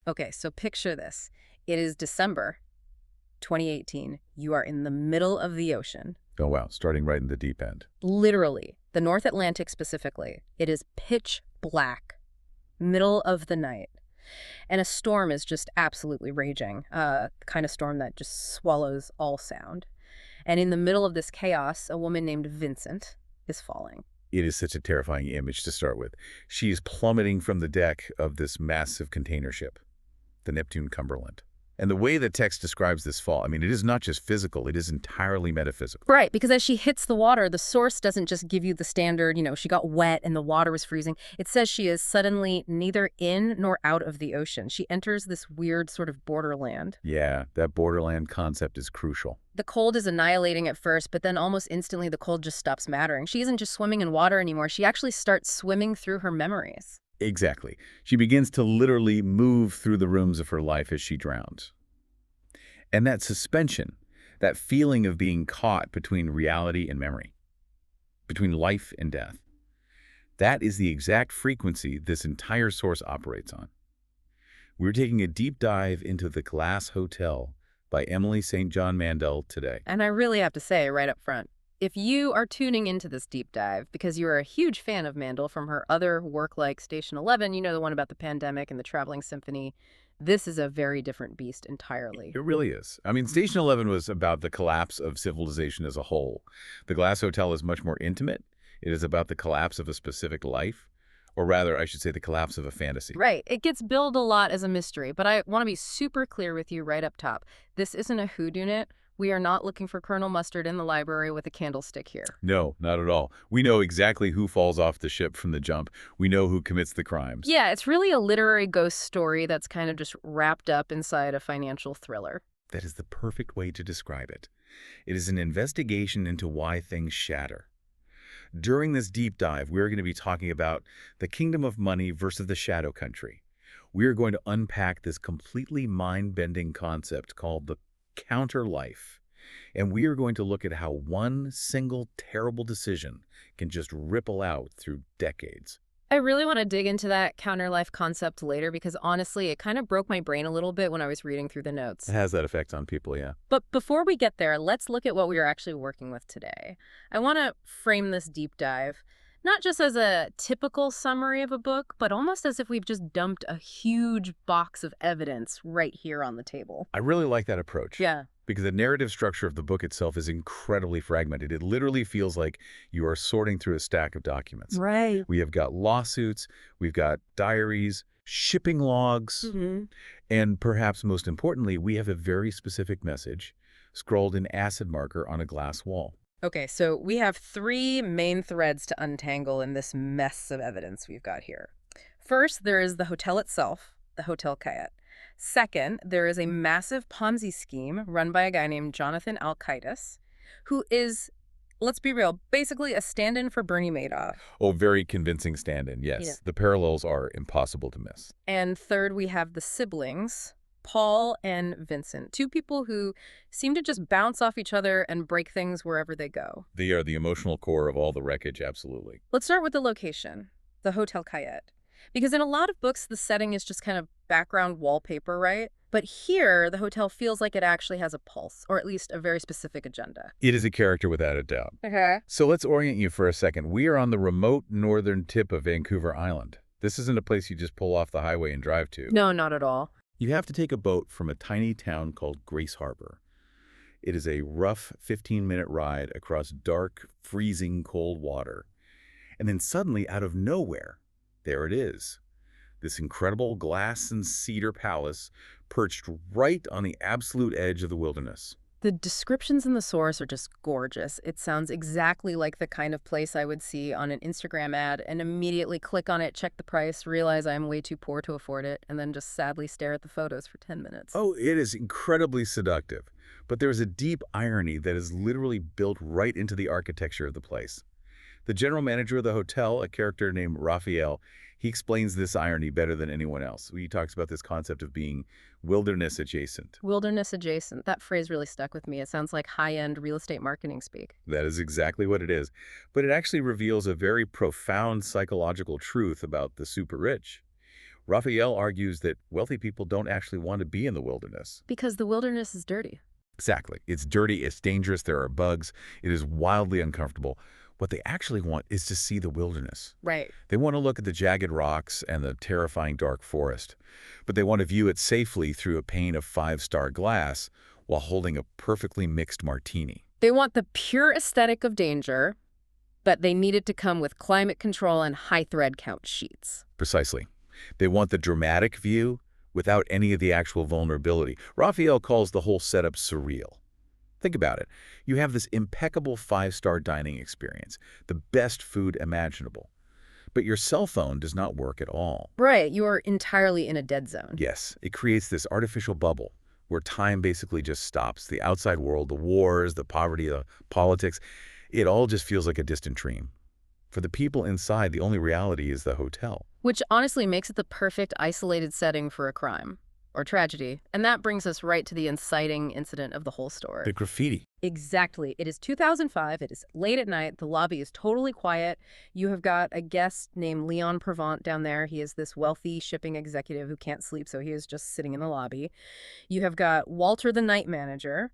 Okay, so picture this. It is December 2018. You are in the middle of the ocean. Oh, wow. Starting right in the deep end. Literally, the North Atlantic specifically. It is pitch black, middle of the night. And a storm is just absolutely raging, kind of storm that just swallows all sound. And in the middle of this chaos, a woman named Vincent is falling. It is such a terrifying image to start with. She is plummeting from the deck of this massive container ship, the Neptune Cumberland. And the way the text describes this fall, I mean, it is not just physical, it is entirely metaphysical. Right, because as she hits the water, the source doesn't just give you the standard, she got wet and the water was freezing. It says she is suddenly neither in nor out of the ocean. She enters this weird sort of borderland. Yeah, that borderland concept is crucial. The cold is annihilating at first, but then almost instantly the cold just stops mattering. She isn't just swimming in water anymore. She actually starts swimming through her memories. Exactly. She begins to literally move through the rooms of her life as she drowns. And that suspension, that feeling of being caught between reality and memory, between life and death, that is the exact frequency this entire source operates on. We're taking a deep dive into The Glass Hotel by Emily St. John Mandel today. And I really have to say right up front, if you are tuning into this deep dive because you're a huge fan of Mandel from her other work like Station 11, the one about the pandemic and the traveling symphony, this is a very different beast entirely. It really is. I mean, Station 11 was about the collapse of civilization as a whole. The Glass Hotel is much more intimate. It is about the collapse of a specific life, or rather, I should say the collapse of a fantasy. Right. It gets billed a lot as a mystery, but I want to be super clear with you right up top. This isn't a whodunit. We are not looking for Colonel Mustard in the library with a candlestick here. No, not at all. We know exactly who falls off the ship from the jump. We know who commits the crimes. Yeah, it's really a literary ghost story that's kind of just wrapped up inside a financial thriller. That is the perfect way to describe it. It is an investigation into why things shatter. During this deep dive, we're going to be talking about the kingdom of money versus the shadow country. We are going to unpack this completely mind-bending concept called the counter life. And we are going to look at how one single terrible decision can just ripple out through decades. I really want to dig into that counter life concept later because honestly, it kind of broke my brain a little bit when I was reading through the notes. It has that effect on people, yeah. But before we get there, let's look at what we are actually working with today. I want to frame this deep dive not just as a typical summary of a book, but almost as if we've just dumped a huge box of evidence right here on the table. I really like that approach. Yeah. Because the narrative structure of the book itself is incredibly fragmented. It literally feels like you are sorting through a stack of documents. Right. We have got lawsuits, we've got diaries, shipping logs, and perhaps most importantly, we have a very specific message scrawled in acid marker on a glass wall. Okay, so we have three main threads to untangle in this mess of evidence we've got here. First, there is the hotel itself, the Hotel Alkaitis. Second, there is a massive Ponzi scheme run by a guy named Jonathan Alkaitis, who is, let's be real, basically a stand-in for Bernie Madoff. Oh, very convincing stand-in, yes. Yeah. The parallels are impossible to miss. And third, we have the siblings, Paul and Vincent, two people who seem to just bounce off each other and break things wherever they go. They are the emotional core of all the wreckage, absolutely. Let's start with the location, the Hotel Alkaitis. Because in a lot of books, the setting is just kind of background wallpaper, right? But here, the hotel feels like it actually has a pulse, or at least a very specific agenda. It is a character without a doubt. Okay. So let's orient you for a second. We are on the remote northern tip of Vancouver Island. This isn't a place you just pull off the highway and drive to. No, not at all. You have to take a boat from a tiny town called Grace Harbor. It is a rough 15-minute ride across dark, freezing cold water. And then suddenly, out of nowhere, there it is. This incredible glass and cedar palace perched right on the absolute edge of the wilderness. The descriptions in the source are just gorgeous. It sounds exactly like the kind of place I would see on an Instagram ad and immediately click on it, check the price, realize I'm way too poor to afford it, and then just sadly stare at the photos for 10 minutes. Oh, it is incredibly seductive. But there is a deep irony that is literally built right into the architecture of the place. The general manager of the hotel, a character named Raphael, he explains this irony better than anyone else. He talks about this concept of being wilderness adjacent. Wilderness adjacent. That phrase really stuck with me. It sounds like high-end real estate marketing speak. That is exactly what it is. But it actually reveals a very profound psychological truth about the super rich. Raphael argues that wealthy people don't actually want to be in the wilderness. Because the wilderness is dirty. Exactly. It's dirty, it's dangerous, there are bugs, it is wildly uncomfortable. What they actually want is to see the wilderness. Right. They want to look at the jagged rocks and the terrifying dark forest, but they want to view it safely through a pane of five-star glass while holding a perfectly mixed martini. They want the pure aesthetic of danger, but they need it to come with climate control and high thread count sheets. Precisely. They want the dramatic view without any of the actual vulnerability. Raphael calls the whole setup surreal. Think about it. You have this impeccable five-star dining experience, the best food imaginable. But your cell phone does not work at all. Right, you are entirely in a dead zone. Yes, it creates this artificial bubble where time basically just stops. The outside world, the wars, the poverty, the politics, it all just feels like a distant dream. For the people inside, the only reality is the hotel. Which honestly makes it the perfect isolated setting for a crime or tragedy. And that brings us right to the inciting incident of the whole story. The graffiti. Exactly. It is 2005. It is late at night. The lobby is totally quiet. You have got a guest named Leon Prevant down there. He is this wealthy shipping executive who can't sleep, so he is just sitting in the lobby. You have got Walter, the night manager,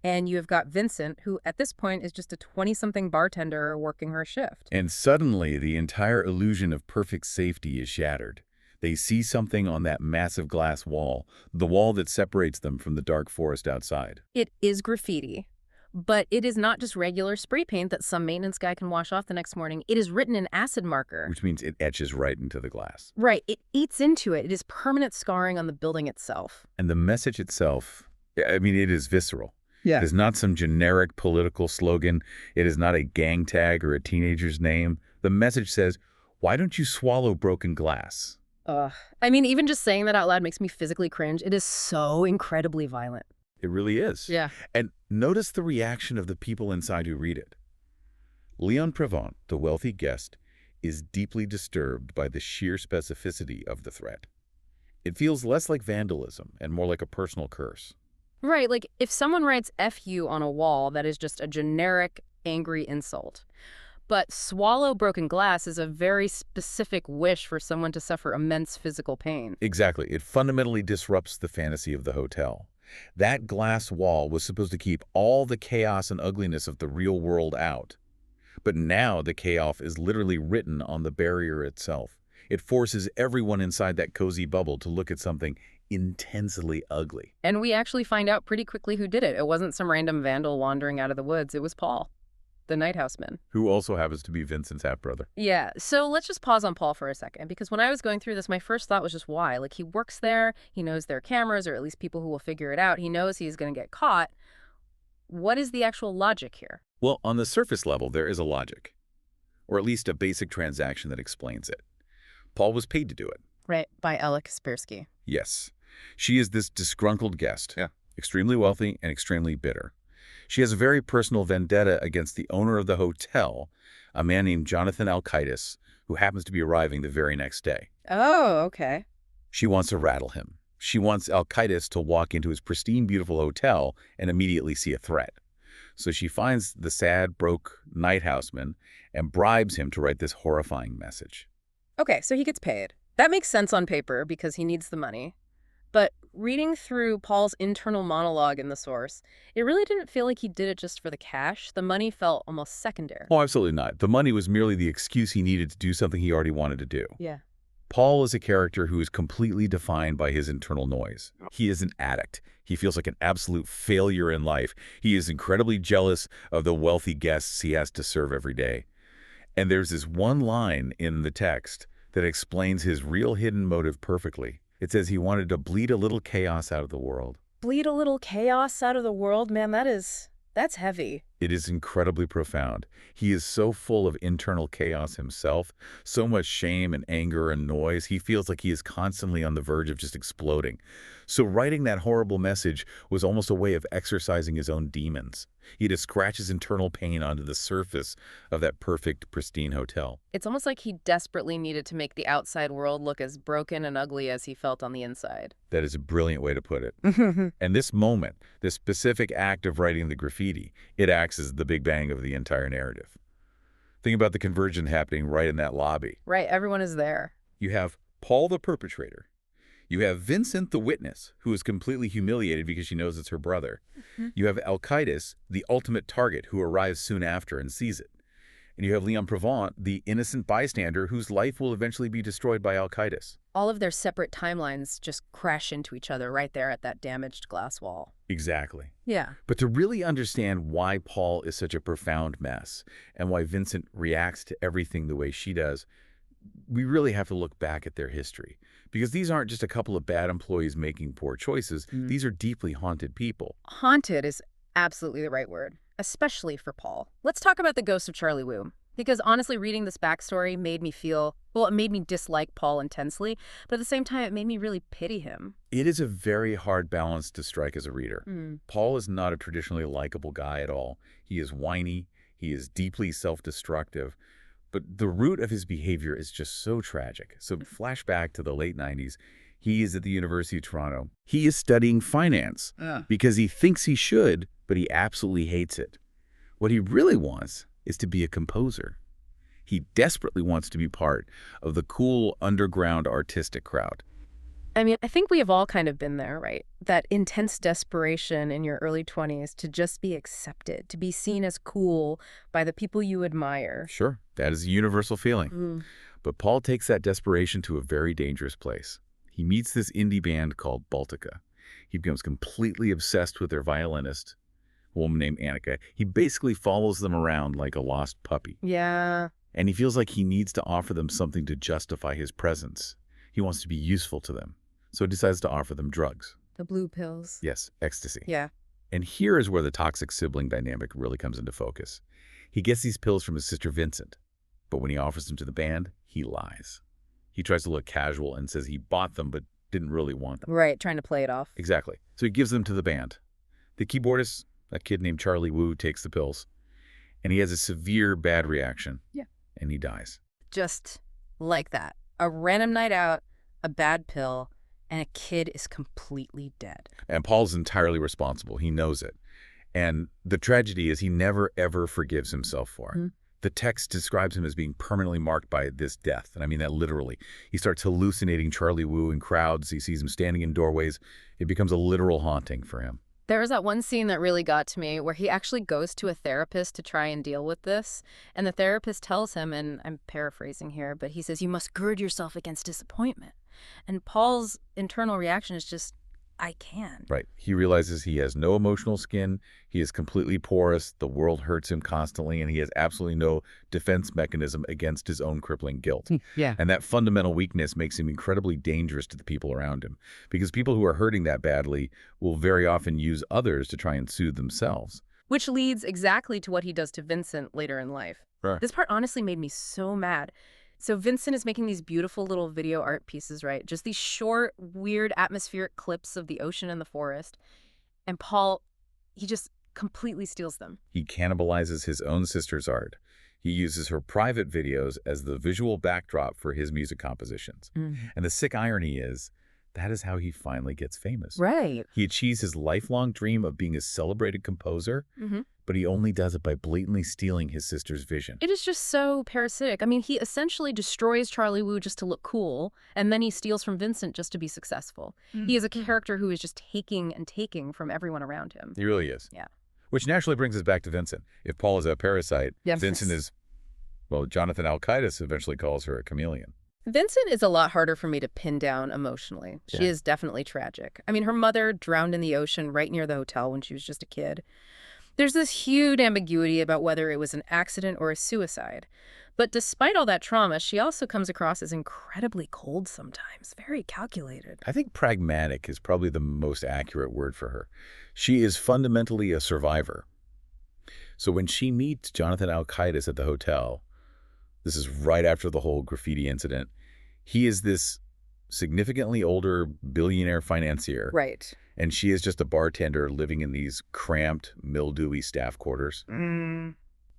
and you have got Vincent, who at this point is just a 20-something bartender working her shift. And suddenly, the entire illusion of perfect safety is shattered. They see something on that massive glass wall, the wall that separates them from the dark forest outside. It is graffiti, but it is not just regular spray paint that some maintenance guy can wash off the next morning. It is written in acid marker. Which means it etches right into the glass. Right. It eats into it. It is permanent scarring on the building itself. And the message itself, I mean, it is visceral. Yeah. It is not some generic political slogan. It is not a gang tag or a teenager's name. The message says, why don't you swallow broken glass? I mean, even just saying that out loud makes me physically cringe. It is so incredibly violent. It really is. Yeah. And notice the reaction of the people inside who read it. Leon Prevant, the wealthy guest, is deeply disturbed by the sheer specificity of the threat. It feels less like vandalism and more like a personal curse. Right, like if someone writes F you on a wall, that is just a generic, angry insult. But swallow broken glass is a very specific wish for someone to suffer immense physical pain. Exactly. It fundamentally disrupts the fantasy of the hotel. That glass wall was supposed to keep all the chaos and ugliness of the real world out. But now the chaos is literally written on the barrier itself. It forces everyone inside that cozy bubble to look at something intensely ugly. And we actually find out pretty quickly who did it. It wasn't some random vandal wandering out of the woods. It was Paul, the night houseman. Who also happens to be Vincent's half-brother. Yeah, so let's just pause on Paul for a second, because when I was going through this, my first thought was just why? Like, he works there, he knows there are cameras, or at least people who will figure it out. He knows he's going to get caught. What is the actual logic here? Well, on the surface level, there is a logic. Or at least a basic transaction that explains it. Paul was paid to do it. Right, by Ella Kaspersky. Yes. She is this disgruntled guest. Yeah. Extremely wealthy and extremely bitter. She has a very personal vendetta against the owner of the hotel, a man named Jonathan Alkaitis, who happens to be arriving the very next day. Oh, okay. She wants to rattle him. She wants Alkaitis to walk into his pristine, beautiful hotel and immediately see a threat. So she finds the sad, broke night houseman and bribes him to write this horrifying message. Okay, so he gets paid. That makes sense on paper because he needs the money. But reading through Paul's internal monologue in the source, it really didn't feel like he did it just for the cash. The money felt almost secondary. Oh, absolutely not. The money was merely the excuse he needed to do something he already wanted to do. Yeah. Paul is a character who is completely defined by his internal noise. He is an addict. He feels like an absolute failure in life. He is incredibly jealous of the wealthy guests he has to serve every day. And there's this one line in the text that explains his real hidden motive perfectly. It says he wanted to bleed a little chaos out of the world. Bleed a little chaos out of the world? Man, that's heavy. It is incredibly profound. He is so full of internal chaos himself, so much shame and anger and noise. He feels like he is constantly on the verge of just exploding. So writing that horrible message was almost a way of exorcising his own demons. He had to scratch his internal pain onto the surface of that perfect, pristine hotel. It's almost like he desperately needed to make the outside world look as broken and ugly as he felt on the inside. That is a brilliant way to put it. And this moment, this specific act of writing the graffiti, it acts as the big bang of the entire narrative. Think about the conversion happening right in that lobby. Right, everyone is there. You have Paul the perpetrator. You have Vincent the witness, who is completely humiliated because she knows it's her brother. Mhm. You have Alkaitis, the ultimate target, who arrives soon after and sees it. And you have Leon Prevent, the innocent bystander whose life will eventually be destroyed by Alkaitis. All of their separate timelines just crash into each other right there at that damaged glass wall. Exactly. Yeah. But to really understand why Paul is such a profound mess and why Vincent reacts to everything the way she does, we really have to look back at their history. Because these aren't just a couple of bad employees making poor choices. These are deeply haunted people. Haunted is absolutely the right word, especially for Paul. Let's talk about the ghost of Charlie Wu. Because honestly, reading this backstory made me feel, well, it made me dislike Paul intensely, but at the same time, it made me really pity him. It is a very hard balance to strike as a reader. Mm. Paul is not a traditionally likable guy at all. He is whiny. He is deeply self-destructive. But the root of his behavior is just so tragic. So flashback to the late 90s. He is at the University of Toronto. He is studying finance because he thinks he should, but he absolutely hates it. What he really wants is to be a composer. He desperately wants to be part of the cool underground artistic crowd. I mean, I think we have all kind of been there, right? That intense desperation in your early 20s to just be accepted, to be seen as cool by the people you admire. Sure, that is a universal feeling. But Paul takes that desperation to a very dangerous place. He meets this indie band called Baltica. He becomes completely obsessed with their violinist, a woman named Annika. He basically follows them around like a lost puppy. Yeah. And he feels like he needs to offer them something to justify his presence. He wants to be useful to them. So he decides to offer them drugs. The blue pills. Yes, ecstasy. Yeah. And here is where the toxic sibling dynamic really comes into focus. He gets these pills from his sister Vincent, but when he offers them to the band, he lies. He tries to look casual and says he bought them but didn't really want them. Right, trying to play it off. Exactly. So he gives them to the band. The keyboardist, a kid named Charlie Wu, takes the pills, and he has a severe bad reaction. Yeah. And he dies. Just like that. A random night out, a bad pill, and a kid is completely dead. And Paul's entirely responsible. He knows it. And the tragedy is he never, ever forgives himself for it. The text describes him as being permanently marked by this death. And I mean that literally. He starts hallucinating Charlie Wu in crowds. He sees him standing in doorways. It becomes a literal haunting for him. There was that one scene that really got to me where he actually goes to a therapist to try and deal with this. And the therapist tells him, and I'm paraphrasing here, but he says, you must gird yourself against disappointment. And Paul's internal reaction is just, I can. Right. He realizes he has no emotional skin. He is completely porous. The world hurts him constantly, and he has absolutely no defense mechanism against his own crippling guilt. Yeah. And that fundamental weakness makes him incredibly dangerous to the people around him, because people who are hurting that badly will very often use others to try and soothe themselves. Which leads exactly to what he does to Vincent later in life. Right. This part honestly made me so mad. So Vincent is making these beautiful little video art pieces, right? Just these short, weird atmospheric clips of the ocean and the forest. And Paul, he just completely steals them. He cannibalizes his own sister's art. He uses her private videos as the visual backdrop for his music compositions. And the sick irony is, that is how he finally gets famous. Right. He achieves his lifelong dream of being a celebrated composer, but he only does it by blatantly stealing his sister's vision. It is just so parasitic. I mean, he essentially destroys Charlie Wu just to look cool, and then he steals from Vincent just to be successful. He is a character who is just taking and taking from everyone around him. He really is. Yeah. Which naturally brings us back to Vincent. If Paul is a parasite, Yes. Vincent is, well, Jonathan Alkaitis eventually calls her a chameleon. Vincent is a lot harder for me to pin down emotionally. She Yeah. is definitely tragic. I mean, her mother drowned in the ocean right near the hotel when she was just a kid. There's this huge ambiguity about whether it was an accident or a suicide. But despite all that trauma, she also comes across as incredibly cold sometimes, very calculated. I think pragmatic is probably the most accurate word for her. She is fundamentally a survivor. So when she meets Jonathan Alkaitis at the hotel, this is right after the whole graffiti incident, he is this significantly older billionaire financier. Right. And she is just a bartender living in these cramped, mildewy staff quarters.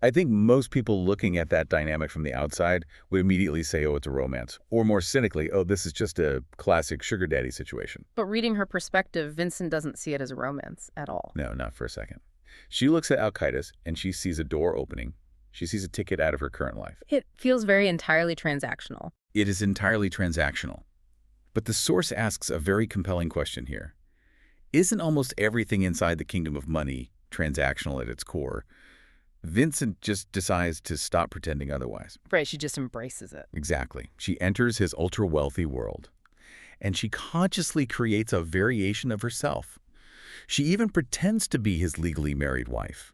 I think most people looking at that dynamic from the outside would immediately say, oh, it's a romance. Or more cynically, oh, this is just a classic sugar daddy situation. But reading her perspective, Vincent doesn't see it as a romance at all. No, not for a second. She looks at Alkaitis and she sees a door opening. She sees a ticket out of her current life. It feels very entirely transactional. It is entirely transactional. But the source asks a very compelling question here. Isn't almost everything inside the kingdom of money transactional at its core? Vincent just decides to stop pretending otherwise. Right, she just embraces it. Exactly. She enters his ultra-wealthy world, and she consciously creates a variation of herself. She even pretends to be his legally married wife.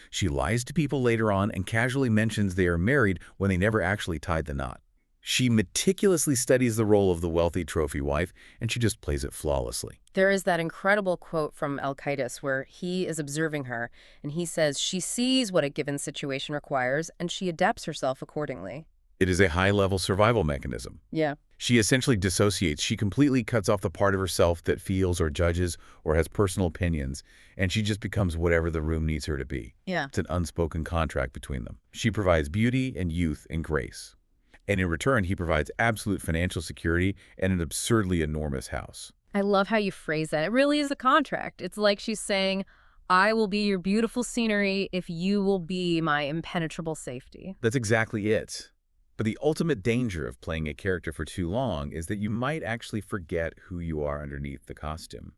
She lies to people later on and casually mentions they are married when they never actually tied the knot. She meticulously studies the role of the wealthy trophy wife, and she just plays it flawlessly. There is that incredible quote from Alkaitis where he is observing her, and he says she sees what a given situation requires, and she adapts herself accordingly. It is a high-level survival mechanism. Yeah. She essentially dissociates. She completely cuts off the part of herself that feels or judges or has personal opinions, and she just becomes whatever the room needs her to be. Yeah. It's an unspoken contract between them. She provides beauty and youth and grace. And in return, he provides absolute financial security and an absurdly enormous house. I love how you phrase that. It really is a contract. It's like she's saying, I will be your beautiful scenery if you will be my impenetrable safety. That's exactly it. But the ultimate danger of playing a character for too long is that you might actually forget who you are underneath the costume.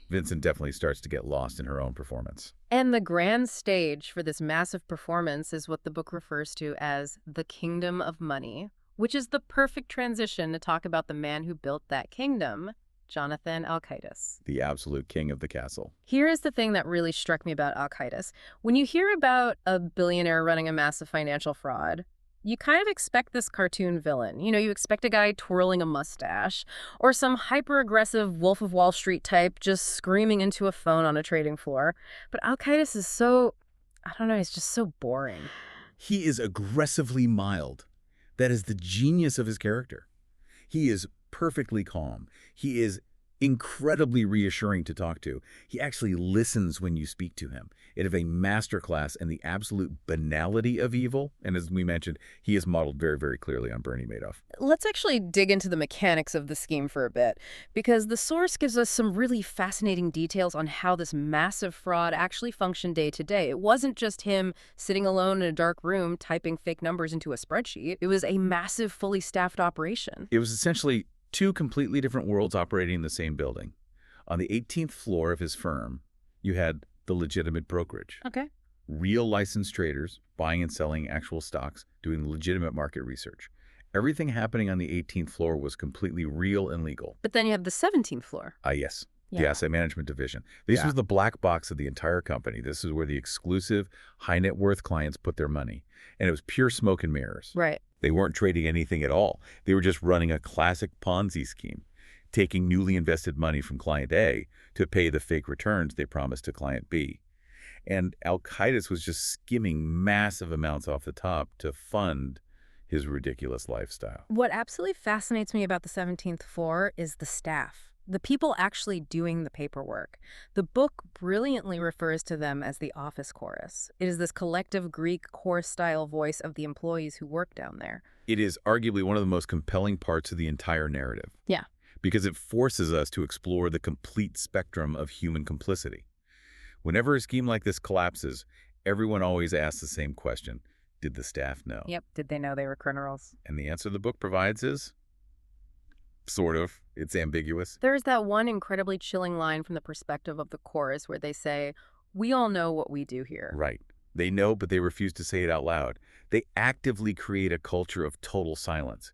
Vincent definitely starts to get lost in her own performance. And the grand stage for this massive performance is what the book refers to as the kingdom of money, which is the perfect transition to talk about the man who built that kingdom, Jonathan Alkaitis. The absolute king of the castle. Here is the thing that really struck me about Alkaitis. When you hear about a billionaire running a massive financial fraud, you kind of expect this cartoon villain. You know, you expect a guy twirling a mustache or some hyper-aggressive Wolf of Wall Street type just screaming into a phone on a trading floor. But Alkaitis is so, I don't know, he's just so boring. He is aggressively mild. That is the genius of his character. He is perfectly calm. He is incredibly reassuring to talk to. He actually listens when you speak to him. It is a masterclass in the absolute banality of evil. And as we mentioned, he is modeled very, very clearly on Bernie Madoff. Let's actually dig into the mechanics of the scheme for a bit, because the source gives us some really fascinating details on how this massive fraud actually functioned day to day. It wasn't just him sitting alone in a dark room typing fake numbers into a spreadsheet. It was a massive, fully staffed operation. It was essentially two completely different worlds operating in the same building. On the 18th floor of his firm, you had the legitimate brokerage. Okay. Real licensed traders buying and selling actual stocks, doing legitimate market research. Everything happening on the 18th floor was completely real and legal. But then you have the 17th floor. Yes. The asset management division. This was the black box of the entire company. This is where the exclusive high net worth clients put their money. And it was pure smoke and mirrors. Right. They weren't trading anything at all. They were just running a classic Ponzi scheme, taking newly invested money from client A to pay the fake returns they promised to client B. And Alkaitis was just skimming massive amounts off the top to fund his ridiculous lifestyle. What absolutely fascinates me about the 17th floor is the staff. The people actually doing the paperwork. The book brilliantly refers to them as the office chorus. It is this collective Greek chorus-style voice of the employees who work down there. It is arguably one of the most compelling parts of the entire narrative. Yeah. Because it forces us to explore the complete spectrum of human complicity. Whenever a scheme like this collapses, everyone always asks the same question. Did the staff know? Yep. Did they know they were criminals? And the answer the book provides is sort of. It's ambiguous. There's that one incredibly chilling line from the perspective of the chorus where they say, we all know what we do here. Right. They know, but they refuse to say it out loud. They actively create a culture of total silence.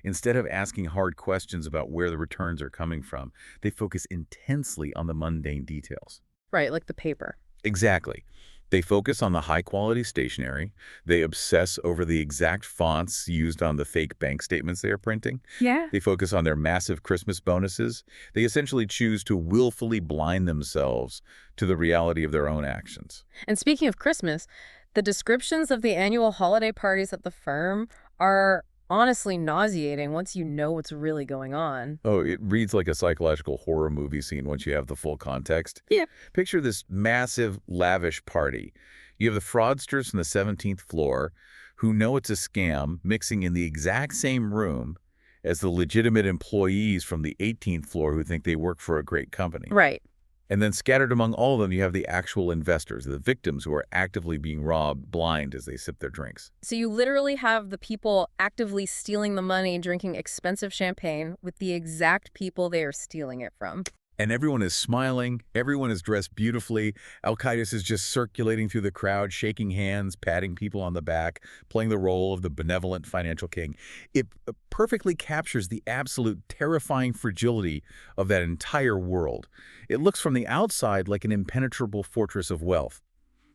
Instead of asking hard questions about where the returns are coming from, they focus intensely on the mundane details. Right, like the paper. Exactly. They focus on the high-quality stationery. They obsess over the exact fonts used on the fake bank statements they are printing. Yeah. They focus on their massive Christmas bonuses. They essentially choose to willfully blind themselves to the reality of their own actions. And speaking of Christmas, the descriptions of the annual holiday parties at the firm are honestly nauseating once you know what's really going on. Oh, it reads like a psychological horror movie scene once you have the full context. Yeah. Picture this massive, lavish party. You have the fraudsters from the 17th floor who know it's a scam mixing in the exact same room as the legitimate employees from the 18th floor who think they work for a great company. Right. And then scattered among all of them, you have the actual investors, the victims who are actively being robbed blind as they sip their drinks. So you literally have the people actively stealing the money, drinking expensive champagne with the exact people they are stealing it from. And everyone is smiling. Everyone is dressed beautifully. Alkaitis is just circulating through the crowd, shaking hands, patting people on the back, playing the role of the benevolent financial king. It perfectly captures the absolute terrifying fragility of that entire world. It looks from the outside like an impenetrable fortress of wealth,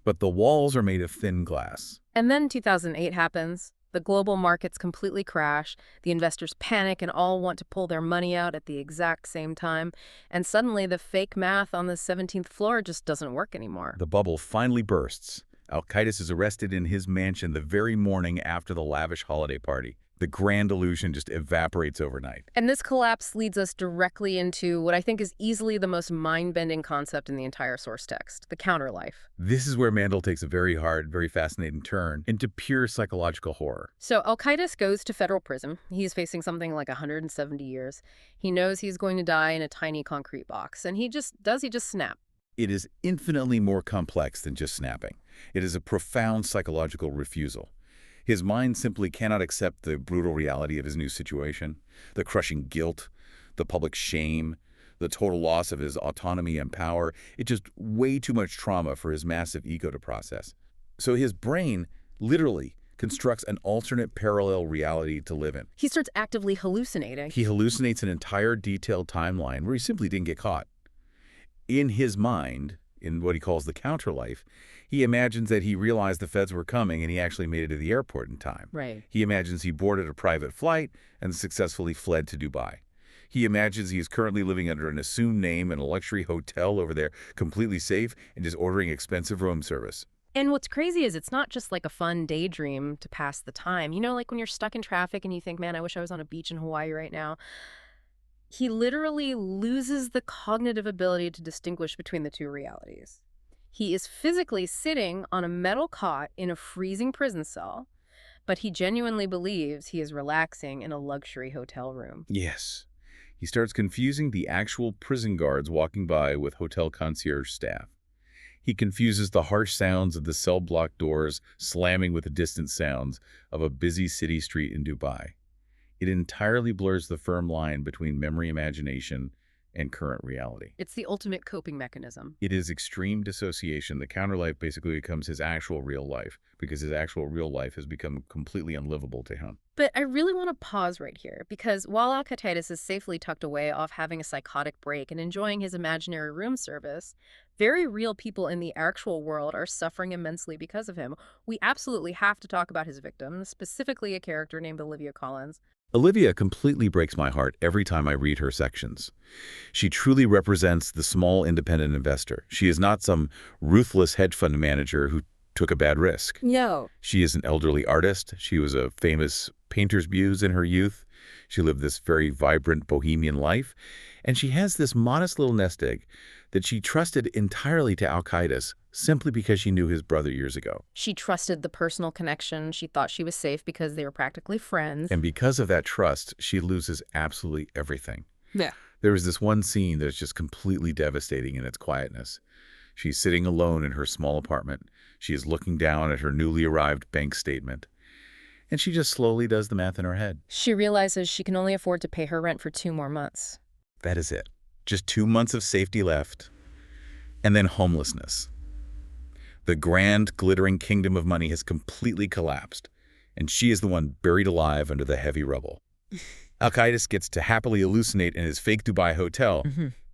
but the walls are made of thin glass. And then 2008 happens. The global markets completely crash. The investors panic and all want to pull their money out at the exact same time. And suddenly the fake math on the 17th floor just doesn't work anymore. The bubble finally bursts. Alkaitis is arrested in his mansion the very morning after the lavish holiday party. The grand illusion just evaporates overnight. And this collapse leads us directly into what I think is easily the most mind-bending concept in the entire source text, the counterlife. This is where Mandel takes a very hard, very fascinating turn into pure psychological horror. So Alkaitis goes to federal prison. He's facing something like 170 years. He knows he's going to die in a tiny concrete box. And he just snap. It is infinitely more complex than just snapping. It is a profound psychological refusal. His mind simply cannot accept the brutal reality of his new situation, the crushing guilt, the public shame, the total loss of his autonomy and power. It's just way too much trauma for his massive ego to process. So his brain literally constructs an alternate parallel reality to live in. He starts actively hallucinating. He hallucinates an entire detailed timeline where he simply didn't get caught. In his mind, in what he calls the counterlife, he imagines that he realized the feds were coming and he actually made it to the airport in time. Right. He imagines he boarded a private flight and successfully fled to Dubai. He imagines he is currently living under an assumed name in a luxury hotel over there, completely safe, and just ordering expensive room service. And what's crazy is it's not just like a fun daydream to pass the time. You know, like when you're stuck in traffic and you think, man, I wish I was on a beach in Hawaii right now. He literally loses the cognitive ability to distinguish between the two realities. He is physically sitting on a metal cot in a freezing prison cell, but he genuinely believes he is relaxing in a luxury hotel room. Yes. He starts confusing the actual prison guards walking by with hotel concierge staff. He confuses the harsh sounds of the cell block doors slamming with the distant sounds of a busy city street in Dubai. It entirely blurs the firm line between memory imagination and current reality. It's the ultimate coping mechanism. It is extreme dissociation. The counterlife basically becomes his actual real life because his actual real life has become completely unlivable to him. But I really want to pause right here because while Alkaitis is safely tucked away off having a psychotic break and enjoying his imaginary room service, very real people in the actual world are suffering immensely because of him. We absolutely have to talk about his victims, specifically a character named Olivia Collins. Olivia completely breaks my heart every time I read her sections. She truly represents the small independent investor. She is not some ruthless hedge fund manager who took a bad risk. No. She is an elderly artist. She was a famous painter's muse in her youth. She lived this very vibrant bohemian life. And she has this modest little nest egg that she trusted entirely to Alkaitis simply because she knew his brother years ago. She trusted the personal connection. She thought she was safe because they were practically friends. And because of that trust, she loses absolutely everything. Yeah. There is this one scene that is just completely devastating in its quietness. She's sitting alone in her small apartment. She is looking down at her newly arrived bank statement. And she just slowly does the math in her head. She realizes she can only afford to pay her rent for 2 more months. That is it. Just 2 months of safety left. And then homelessness. The grand, glittering kingdom of money has completely collapsed, and she is the one buried alive under the heavy rubble. Alkaitis gets to happily hallucinate in his fake Dubai hotel,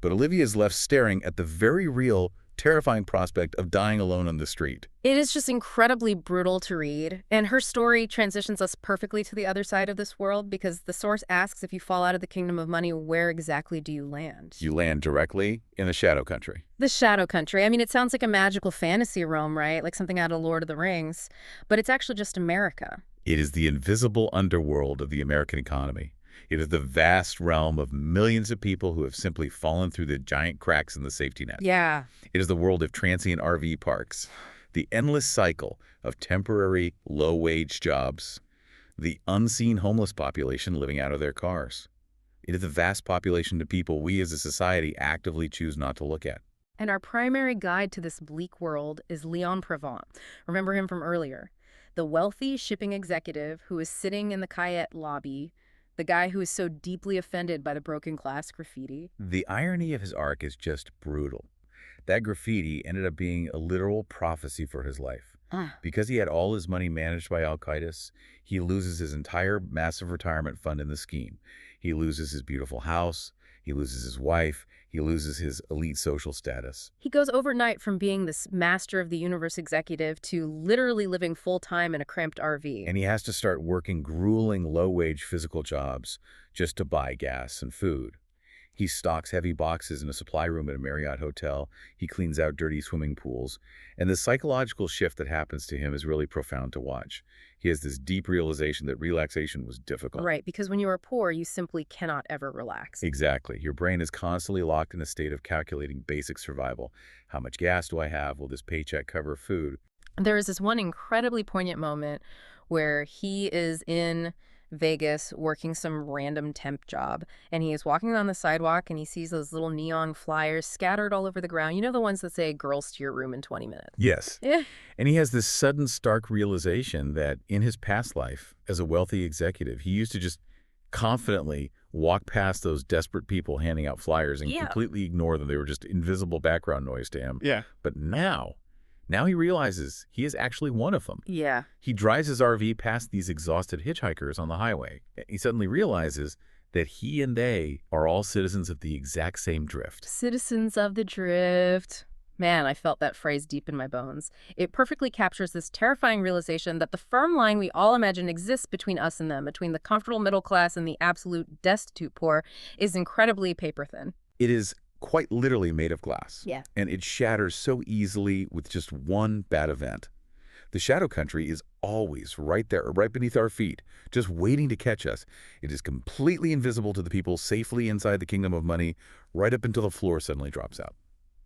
but Olivia is left staring at the very real, terrifying prospect of dying alone on the street. It is just incredibly brutal to read, and her story transitions us perfectly to the other side of this world because the source asks if you fall out of the kingdom of money, where exactly do you land? You land directly in the shadow country. The shadow country. I mean, it sounds like a magical fantasy realm, right? Like something out of Lord of the Rings, but it's actually just America. It is the invisible underworld of the American economy. It is the vast realm of millions of people who have simply fallen through the giant cracks in the safety net. Yeah. It is the world of transient RV parks, the endless cycle of temporary, low-wage jobs, the unseen homeless population living out of their cars. It is the vast population of people we as a society actively choose not to look at. And our primary guide to this bleak world is Leon Prevent. Remember him from earlier? The wealthy shipping executive who is sitting in the Cayette lobby, the guy who is so deeply offended by the broken glass graffiti. The irony of his arc is just brutal. That graffiti ended up being a literal prophecy for his life. Ah. Because he had all his money managed by Alkaitis, he loses his entire massive retirement fund in the scheme. He loses his beautiful house, he loses his wife, he loses his elite social status. He goes overnight from being this master of the universe executive to literally living full-time in a cramped RV. And he has to start working grueling low-wage physical jobs just to buy gas and food. He stocks heavy boxes in a supply room at a Marriott hotel. He cleans out dirty swimming pools. And the psychological shift that happens to him is really profound to watch. He has this deep realization that relaxation was difficult. Right, because when you are poor, you simply cannot ever relax. Exactly. Your brain is constantly locked in a state of calculating basic survival. How much gas do I have? Will this paycheck cover food? There is this one incredibly poignant moment where he is in Vegas working some random temp job, and he is walking on the sidewalk and he sees those little neon flyers scattered all over the ground. You know, the ones that say girls to your room in 20 minutes. Yes. Yeah. And he has this sudden, stark realization that in his past life as a wealthy executive, he used to just confidently walk past those desperate people handing out flyers and completely ignore them. They were just invisible background noise to him. Yeah. But now he realizes he is actually one of them. Yeah. He drives his RV past these exhausted hitchhikers on the highway. He suddenly realizes that he and they are all citizens of the exact same drift. Citizens of the drift. Man, I felt that phrase deep in my bones. It perfectly captures this terrifying realization that the firm line we all imagine exists between us and them, between the comfortable middle class and the absolute destitute poor, is incredibly paper thin. It is quite literally made of glass. Yeah. And it shatters so easily with just one bad event. The shadow country is always right there, right beneath our feet, just waiting to catch us. It is completely invisible to the people safely inside the kingdom of money, right up until the floor suddenly drops out.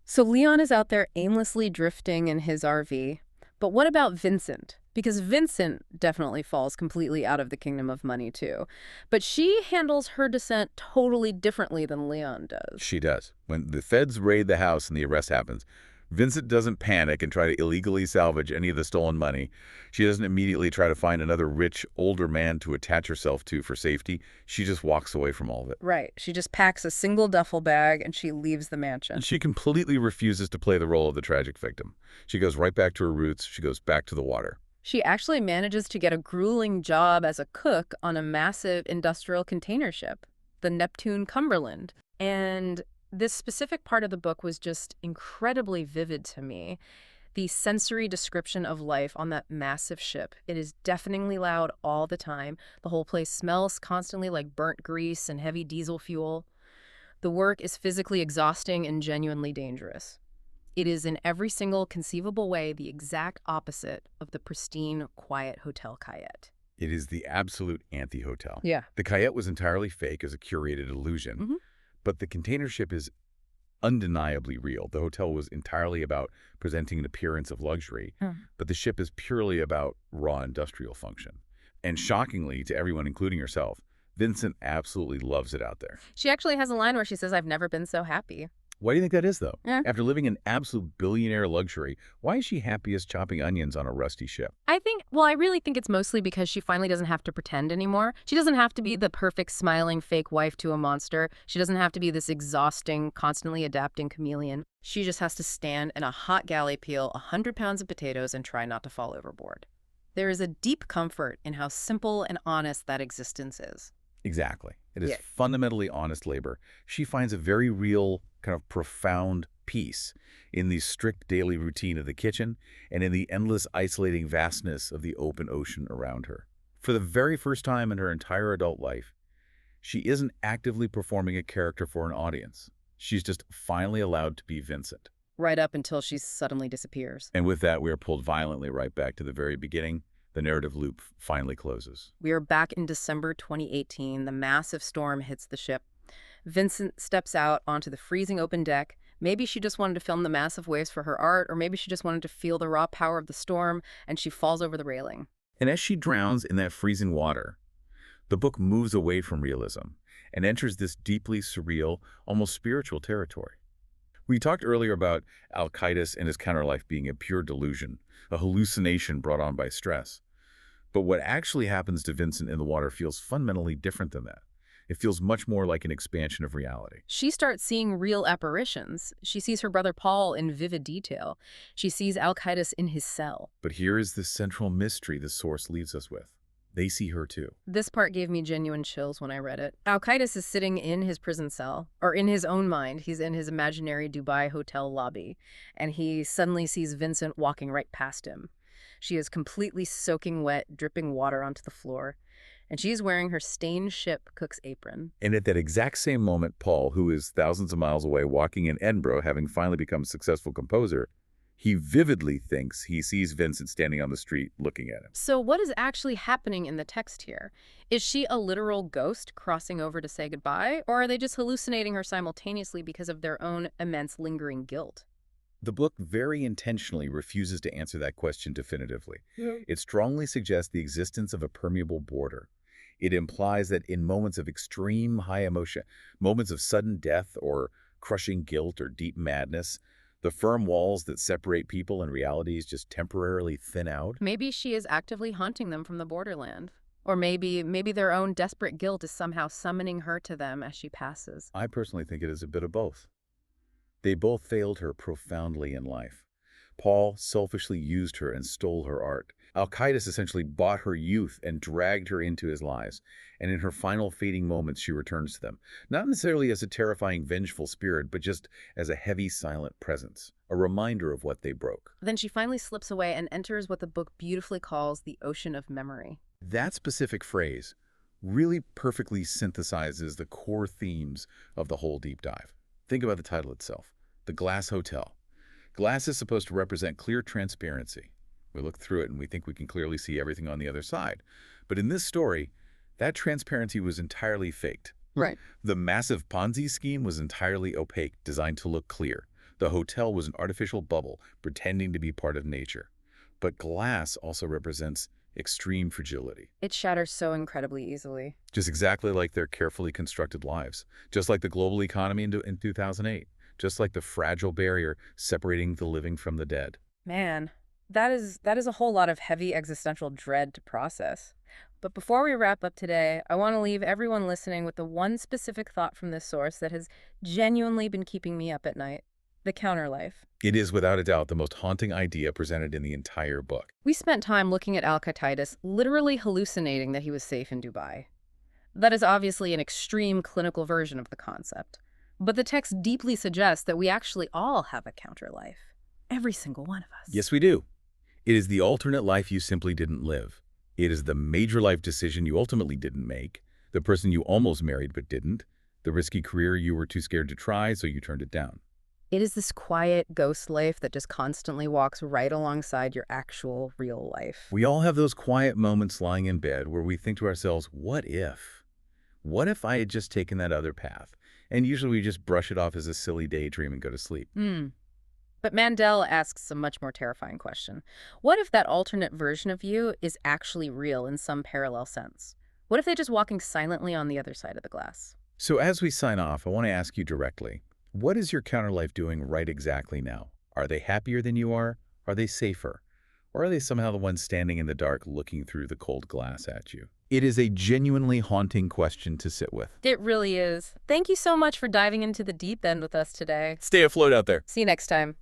So Leon is out there aimlessly drifting in his RV. But what about Vincent? Because Vincent definitely falls completely out of the kingdom of money, too. But she handles her descent totally differently than Leon does. She does. When the feds raid the house and the arrest happens, Vincent doesn't panic and try to illegally salvage any of the stolen money. She doesn't immediately try to find another rich, older man to attach herself to for safety. She just walks away from all of it. Right. She just packs a single duffel bag and she leaves the mansion. And she completely refuses to play the role of the tragic victim. She goes right back to her roots. She goes back to the water. She actually manages to get a grueling job as a cook on a massive industrial container ship, the Neptune Cumberland. And this specific part of the book was just incredibly vivid to me. The sensory description of life on that massive ship. It is deafeningly loud all the time. The whole place smells constantly like burnt grease and heavy diesel fuel. The work is physically exhausting and genuinely dangerous. It is in every single conceivable way the exact opposite of the pristine, quiet Hotel Cayette. It is the absolute anti-hotel. Yeah. The Cayette was entirely fake as a curated illusion, but the container ship is undeniably real. The hotel was entirely about presenting an appearance of luxury, but the ship is purely about raw industrial function. And shockingly to everyone, including herself, Vincent absolutely loves it out there. She actually has a line where she says, "I've never been so happy." Why do you think that is, though? Yeah. After living in absolute billionaire luxury, why is she happiest chopping onions on a rusty ship? I really think it's mostly because she finally doesn't have to pretend anymore. She doesn't have to be the perfect, smiling, fake wife to a monster. She doesn't have to be this exhausting, constantly adapting chameleon. She just has to stand in a hot galley, peel 100 pounds of potatoes, and try not to fall overboard. There is a deep comfort in how simple and honest that existence is. Exactly. It is fundamentally honest labor. She finds a very real, kind of profound peace in the strict daily routine of the kitchen and in the endless isolating vastness of the open ocean around her. For the very first time in her entire adult life, she isn't actively performing a character for an audience. She's just finally allowed to be Vincent. Right up until she suddenly disappears. And with that, we are pulled violently right back to the very beginning. The narrative loop finally closes. We are back in December 2018. The massive storm hits the ship. Vincent steps out onto the freezing open deck. Maybe she just wanted to film the massive waves for her art, or maybe she just wanted to feel the raw power of the storm, and she falls over the railing. And as she drowns in that freezing water, the book moves away from realism and enters this deeply surreal, almost spiritual territory. We talked earlier about Alkaitis and his counterlife being a pure delusion, a hallucination brought on by stress. But what actually happens to Vincent in the water feels fundamentally different than that. It feels much more like an expansion of reality. She starts seeing real apparitions. She sees her brother Paul in vivid detail. She sees Alkaitis in his cell. But here is the central mystery the source leaves us with. They see her too. This part gave me genuine chills when I read it. Alkaitis is sitting in his prison cell, or in his own mind. He's in his imaginary Dubai hotel lobby, and he suddenly sees Vincent walking right past him. She is completely soaking wet, dripping water onto the floor, and she's wearing her stained ship cook's apron. And at that exact same moment, Paul, who is thousands of miles away walking in Edinburgh, having finally become a successful composer, he vividly thinks he sees Vincent standing on the street looking at him. So what is actually happening in the text here? Is she a literal ghost crossing over to say goodbye, or are they just hallucinating her simultaneously because of their own immense lingering guilt? The book very intentionally refuses to answer that question definitively. It strongly suggests the existence of a permeable border. It implies that in moments of extreme high emotion, moments of sudden death or crushing guilt or deep madness, the firm walls that separate people and realities just temporarily thin out. Maybe she is actively haunting them from the borderland. Or maybe their own desperate guilt is somehow summoning her to them as she passes. I personally think it is a bit of both. They both failed her profoundly in life. Paul selfishly used her and stole her art. Alkaitis essentially bought her youth and dragged her into his lives. And in her final fading moments, she returns to them. Not necessarily as a terrifying, vengeful spirit, but just as a heavy, silent presence. A reminder of what they broke. Then she finally slips away and enters what the book beautifully calls the ocean of memory. That specific phrase really perfectly synthesizes the core themes of the whole deep dive. Think about the title itself, The Glass Hotel. Glass is supposed to represent clear transparency. We look through it and we think we can clearly see everything on the other side. But in this story, that transparency was entirely faked. Right. The massive Ponzi scheme was entirely opaque, designed to look clear. The hotel was an artificial bubble, pretending to be part of nature. But glass also represents extreme fragility. It shatters so incredibly easily. Just exactly like their carefully constructed lives. Just like the global economy in 2008. Just like the fragile barrier separating the living from the dead. Man, that is a whole lot of heavy existential dread to process. But before we wrap up today, I want to leave everyone listening with the one specific thought from this source that has genuinely been keeping me up at night. The counterlife. It is without a doubt the most haunting idea presented in the entire book. We spent time looking at Alkaitis, literally hallucinating that he was safe in Dubai. That is obviously an extreme clinical version of the concept. But the text deeply suggests that we actually all have a counterlife. Every single one of us. Yes, we do. It is the alternate life you simply didn't live. It is the major life decision you ultimately didn't make, the person you almost married but didn't, the risky career you were too scared to try, so you turned it down. It is this quiet ghost life that just constantly walks right alongside your actual real life. We all have those quiet moments lying in bed where we think to ourselves, what if? What if I had just taken that other path? And usually we just brush it off as a silly daydream and go to sleep. But Mandel asks a much more terrifying question. What if that alternate version of you is actually real in some parallel sense? What if they're just walking silently on the other side of the glass? So as we sign off, I want to ask you directly, what is your counterlife doing right exactly now? Are they happier than you are? Are they safer? Or are they somehow the ones standing in the dark looking through the cold glass at you? It is a genuinely haunting question to sit with. It really is. Thank you so much for diving into the deep end with us today. Stay afloat out there. See you next time.